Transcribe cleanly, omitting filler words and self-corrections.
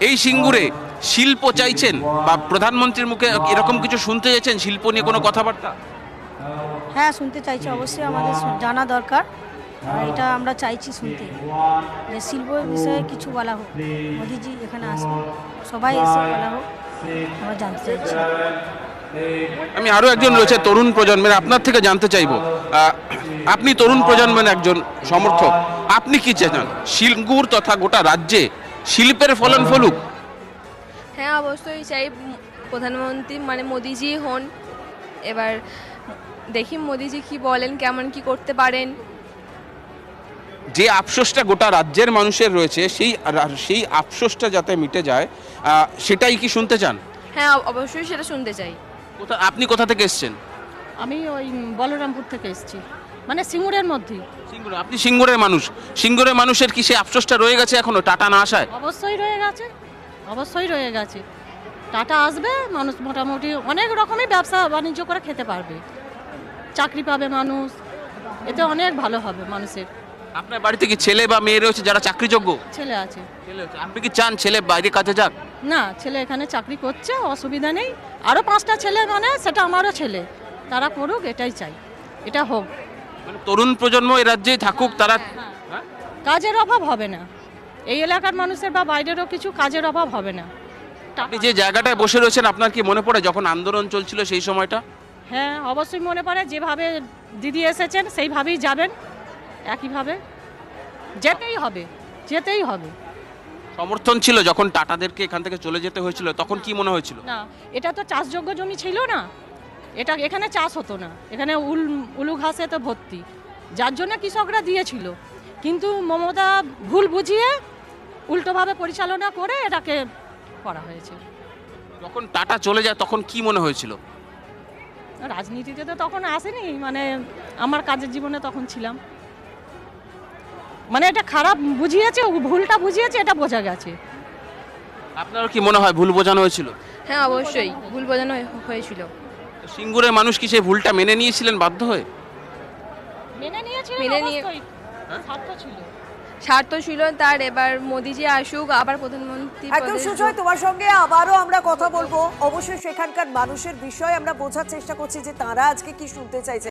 এই সিঙ্গুরে শিল্প চাইছেন বা প্রধানমন্ত্রীর মুখে এরকম কিছু শুনতে চাইছেন, শিল্প নিয়ে কোনো কথাবার্তা? হ্যাঁ, শুনতে চাইছি, অবশ্যই আমাদের জানা দরকার। আর এটা আমরা চাইছি শুনতে, যে শিল্পের বিষয়ে কিছু বলা হোক, মোদিজি এখানে আসবে, সবাই এসে বলা হোক, আমরা জানতে চাইছি। আমি আরও একজন রয়েছে তরুণ প্রজন্মের, আপনার থেকে জানতে চাইবো, আপনি তরুণ প্রজন্মের একজন সমর্থক, আপনি কি চান সিঙ্গুর তথা গোটা রাজ্যে শিল্পের ফলন ফলুক? হ্যাঁ, অবশ্যই চাই প্রধানমন্ত্রী মানে মোদিজি হন। এবার দেখি মোদিজি কি বলেন, কেমন কি করতে পারেন। যে আফসোসটা গোটা রাজ্যের মানুষের রয়েছে সেই আফসোসটা যাতে মিটে যায়, সেটাই কি শুনতে চান? হ্যাঁ, অবশ্যই সেটা শুনতে চাই। আপনি কোথা থেকে এসেছেন? আমি ওই বলরামপুর থেকে এসেছি, মানে সিঙ্গুরের মধ্যেই। সিঙ্গুরে, আপনি সিঙ্গুরের মানুষ, সিঙ্গুরের মানুষের কি সেই আফসোসটা রয়ে গেছে এখনো টাটা না আসায়? অবশ্যই রয়ে গেছে, অবশ্যই রয়ে গেছে। টাটা আসবে, মানুষ মোটামুটি অনেক রকমই ব্যবসা বাণিজ্য করে খেতে পারবে, চাকরি পাবে মানুষ, এতে অনেক ভালো হবে মানুষের। আপনার বাড়িতে কি ছেলে বা মেয়ে রয়েছে যারা চাকরিযোগ্য? ছেলে আছে। আপনি কি চান ছেলে বাইরে কাজে যাক? না, ছেলে এখানে চাকরি করছে, অসুবিধা নেই। আরও 5টা ছেলে, মানে সেটা আমারও ছেলে, তারা করুক, এটাই চাই, এটা হোক। মানে তরুণ প্রজন্ম এই রাজ্যেই থাকুক, তারা হ্যাঁ? কাজের অভাব হবে না, এই এলাকার মানুষের বা বাইরেরও কিছু কাজের অভাব হবে না। আপনি যে জায়গাটায় বসে রয়েছেন, আপনার কি মনে পড়ে যখন আন্দোলন চলছিল সেই সময়টা? হ্যাঁ, অবশ্যই মনে পড়ে। যেভাবে দিদি এসেছেন সেইভাবেই যাবেন, একইভাবে যেতেই হবে, যেতেই হবে। সমর্থন ছিল যখন টাটাদেরকে এখান থেকে চলে যেতে হয়েছিল, তখন কি মনে হয়েছিল? না, এটা তো চাষযোগ্য জমি ছিল না, এটা এখানে চাষ হতো না, এখানে উলু ঘাসে তো ভর্তি, যার জন্য কৃষকরা দিয়েছিল। কিন্তু মমতা ভুল বুঝিয়ে উল্টোভাবে পরিচালনা করে এটাকে করা হয়েছে। যখন টাটা চলে যায় তখন কি মনে হয়েছিল? রাজনীতিতে তো তখন আসেনি, মানে আমার কাজের জীবনে তখন ছিলাম, মানে এটা খারাপ বুঝিয়েছে, ভুলটা বুঝিয়েছে, এটা বোঝা গেছে। আপনার কি মনে হয় ভুল বোঝানো হয়েছিল? হ্যাঁ, অবশ্যই ভুল বোঝানো হয়েছিল। সিঙ্গুরের মানুষ কি সেই ভুলটা মেনে নিয়েছিলেন বাধ্য হয়ে? মেনে নিয়েছিল, মেনে নিয়ে- স্বার্থ ছিল। স্বার্থ ছিল তার। এবার মোদিজি আসুক, আবার প্রধানমন্ত্রী একদম পদে সুজয়, তোমার সঙ্গে আবারও আমরা কথা বলবো। অবশ্যই সেখানকার মানুষের বিষয় আমরা বোঝার চেষ্টা করছি যে তারা আজকে কি শুনতে চাইছে।